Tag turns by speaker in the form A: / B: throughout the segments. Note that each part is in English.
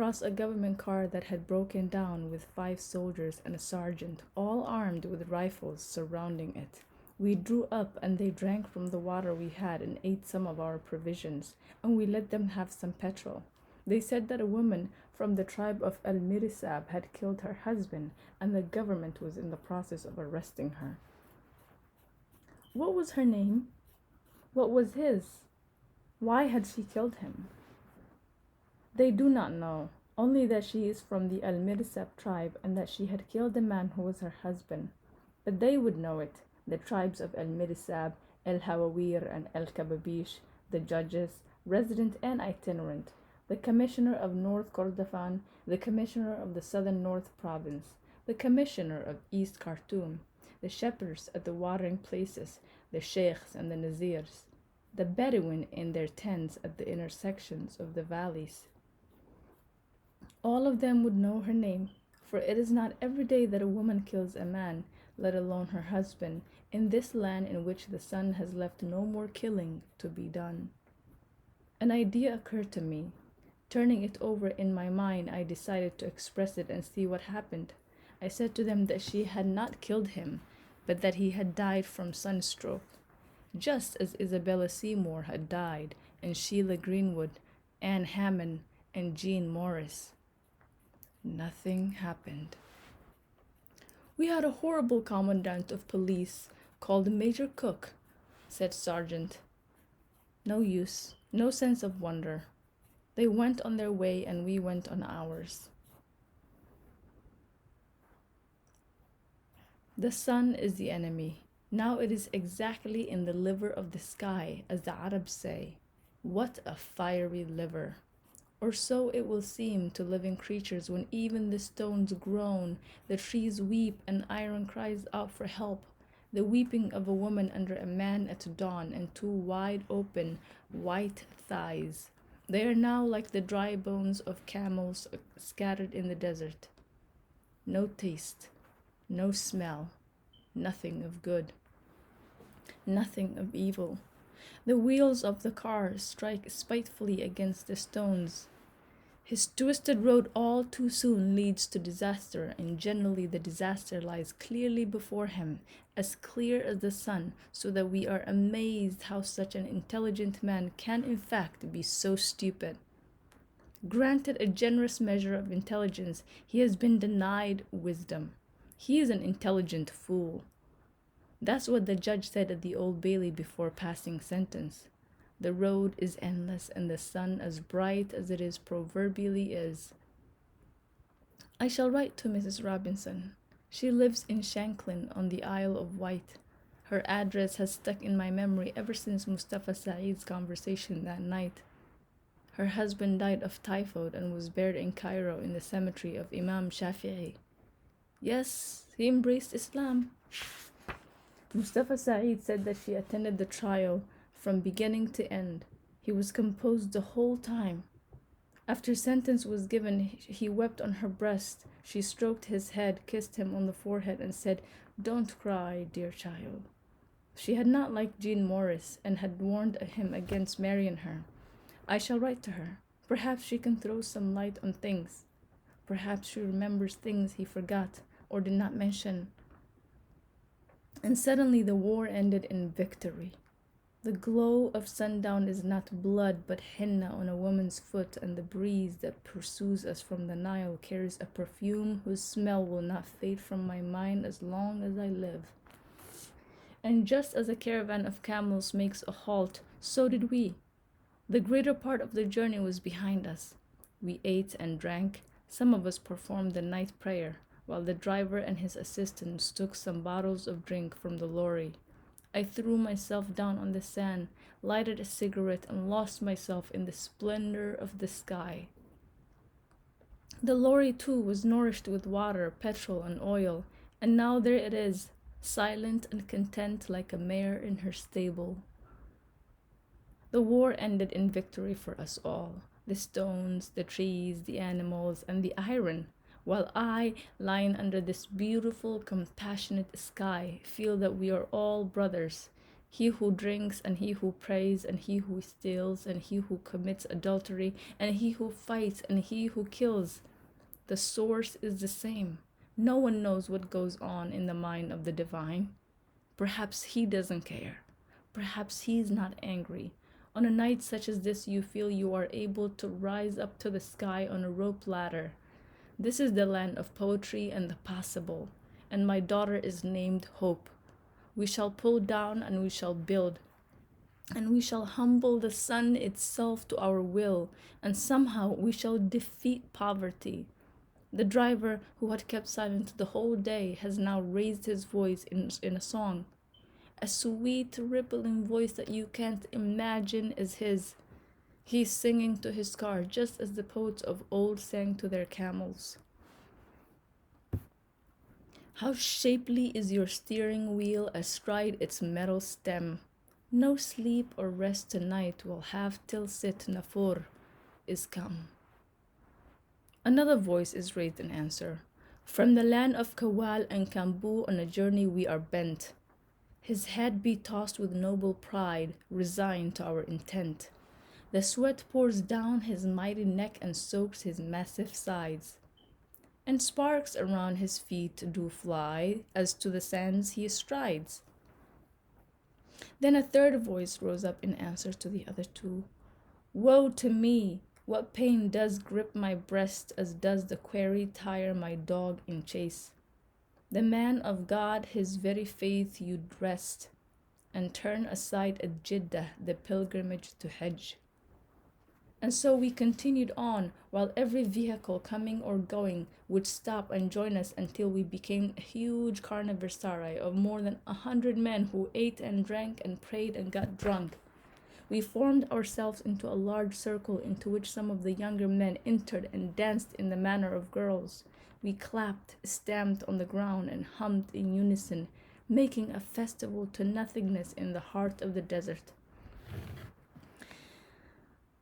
A: across a government car that had broken down with 5 soldiers and a sergeant, all armed with rifles surrounding it. We drew up and they drank from the water we had and ate some of our provisions, and we let them have some petrol. They said that a woman from the tribe of Al Mirisab had killed her husband, and the government was in the process of arresting her. What was her name? What was his? Why had she killed him? They do not know, only that she is from the Al Mirsab tribe and that she had killed the man who was her husband. But they would know it, the tribes of Al Mirsab, Al Hawawir, and Al Kababish, the judges, resident and itinerant, the commissioner of North Kordofan, the commissioner of the southern North Province, the commissioner of East Khartoum, the shepherds at the watering places, the sheikhs and the nazirs, the Bedouin in their tents at the intersections of the valleys. All of them would know her name, for it is not every day that a woman kills a man, let alone her husband, in this land in which the sun has left no more killing to be done. An idea occurred to me. Turning it over in my mind, I decided to express it and see what happened. I said to them that she had not killed him, but that he had died from sunstroke, just as Isabella Seymour had died, and Sheila Greenwood, Anne Hammond, and Jean Morris. Nothing happened. We had a horrible commandant of police called Major Cook, said Sergeant. No use, no sense of wonder. They went on their way and we went on ours. The sun is the enemy. Now it is exactly in the liver of the sky, as the Arabs say. What a fiery liver! Or so it will seem to living creatures when even the stones groan, the trees weep, and iron cries out for help. The weeping of a woman under a man at dawn and 2 wide-open, white thighs. They are now like the dry bones of camels scattered in the desert. No taste, no smell, nothing of good, nothing of evil. The wheels of the car strike spitefully against the stones. His twisted road all too soon leads to disaster, and generally the disaster lies clearly before him, as clear as the sun, so that we are amazed how such an intelligent man can in fact be so stupid. Granted a generous measure of intelligence, he has been denied wisdom. He is an intelligent fool. That's what the judge said at the Old Bailey before passing sentence. The road is endless and the sun as bright as it is proverbially is. I shall write to Mrs. Robinson. She lives in Shanklin on the Isle of Wight. Her address has stuck in my memory ever since Mustafa Saeed's conversation that night. Her husband died of typhoid and was buried in Cairo in the cemetery of Imam Shafi'i. Yes, he embraced Islam. Mustafa Saeed said that she attended the trial from beginning to end. He was composed the whole time. After sentence was given, he wept on her breast. She stroked his head, kissed him on the forehead, and said, "Don't cry, dear child." She had not liked Jean Morris and had warned him against marrying her. I shall write to her. Perhaps she can throw some light on things. Perhaps she remembers things he forgot or did not mention. And suddenly the war ended in victory. The glow of sundown is not blood but henna on a woman's foot, and the breeze that pursues us from the Nile carries a perfume whose smell will not fade from my mind as long as I live. And just as a caravan of camels makes a halt, so did we. The greater part of the journey was behind us. We ate and drank. Some of us performed the night prayer, while the driver and his assistants took some bottles of drink from the lorry. I threw myself down on the sand, lighted a cigarette, and lost myself in the splendor of the sky. The lorry, too, was nourished with water, petrol, and oil, and now there it is, silent and content like a mare in her stable. The war ended in victory for us all. The stones, the trees, the animals, and the iron, while I, lying under this beautiful, compassionate sky, feel that we are all brothers, He who drinks, and he who prays, and he who steals, and he who commits adultery, and he who fights, and he who kills. The source is the same. No one knows what goes on in the mind of the divine. Perhaps he doesn't care. Perhaps he's not angry. On a night such as this, you feel you are able to rise up to the sky on a rope ladder. This is the land of poetry and the possible, and my daughter is named Hope. We shall pull down and we shall build, and we shall humble the sun itself to our will, and somehow we shall defeat poverty. The driver, who had kept silent the whole day, has now raised his voice in a song. A sweet, rippling voice that you can't imagine is his. He's singing to his car just as the poets of old sang to their camels. How shapely is your steering wheel astride its metal stem. No sleep or rest tonight will have till Sit Nafur is come. Another voice is raised in answer. From the land of Kawal and Kambu on a journey we are bent. His head be tossed with noble pride, resigned to our intent. The sweat pours down his mighty neck and soaks his massive sides. And sparks around his feet do fly, as to the sands he strides. Then a third voice rose up in answer to the other two. Woe to me! What pain does grip my breast, as does the quarry tire my dog in chase. The man of God his very faith you'd rest, and turn aside at Jeddah the pilgrimage to Hajj. And so we continued on, while every vehicle coming or going would stop and join us until we became a huge carnivarsary of more than 100 men who ate and drank and prayed and got drunk. We formed ourselves into a large circle into which some of the younger men entered and danced in the manner of girls. We clapped, stamped on the ground, and hummed in unison, making a festival to nothingness in the heart of the desert.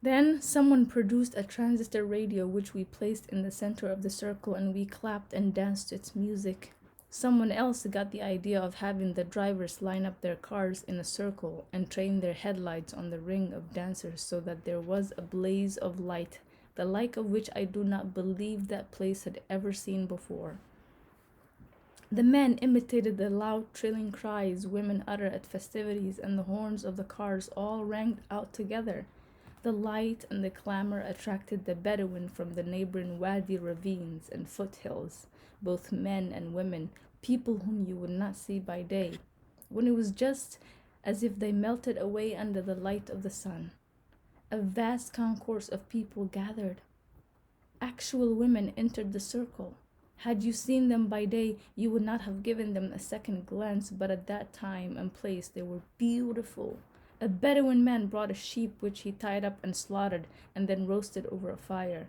A: Then someone produced a transistor radio which we placed in the center of the circle, and we clapped and danced to its music. Someone else got the idea of having the drivers line up their cars in a circle and train their headlights on the ring of dancers so that there was a blaze of light, the like of which I do not believe that place had ever seen before. The men imitated the loud trilling cries women utter at festivities, and the horns of the cars all rang out together. The light and the clamor attracted the Bedouin from the neighboring Wadi ravines and foothills, both men and women, people whom you would not see by day, when it was just as if they melted away under the light of the sun. A vast concourse of people gathered. Actual women entered the circle. Had you seen them by day, you would not have given them a second glance, but at that time and place they were beautiful. A Bedouin man brought a sheep which he tied up and slaughtered and then roasted over a fire.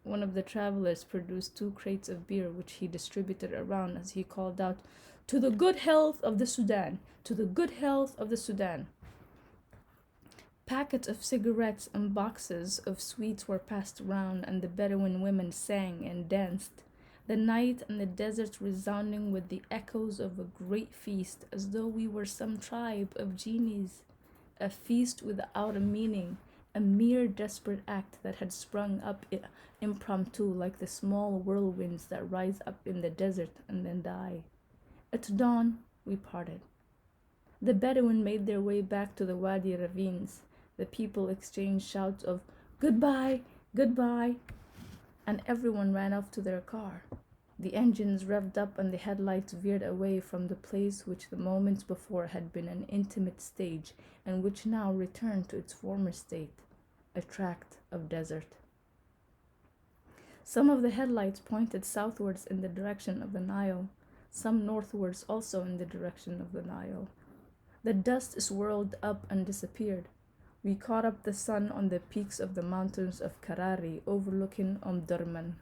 A: One of the travelers produced 2 crates of beer which he distributed around as he called out, "To the good health of the Sudan! To the good health of the Sudan!" Packets of cigarettes and boxes of sweets were passed around, and the Bedouin women sang and danced. The night and the desert resounding with the echoes of a great feast, as though we were some tribe of genies. A feast without a meaning, a mere desperate act that had sprung up impromptu like the small whirlwinds that rise up in the desert and then die. At dawn, we parted. The Bedouin made their way back to the Wadi ravines. The people exchanged shouts of "Goodbye, goodbye," and everyone ran off to their car. The engines revved up and the headlights veered away from the place which the moments before had been an intimate stage and which now returned to its former state, a tract of desert. Some of the headlights pointed southwards in the direction of the Nile, some northwards also in the direction of the Nile. The dust swirled up and disappeared. We caught up the sun on the peaks of the mountains of Karari overlooking Omdurman.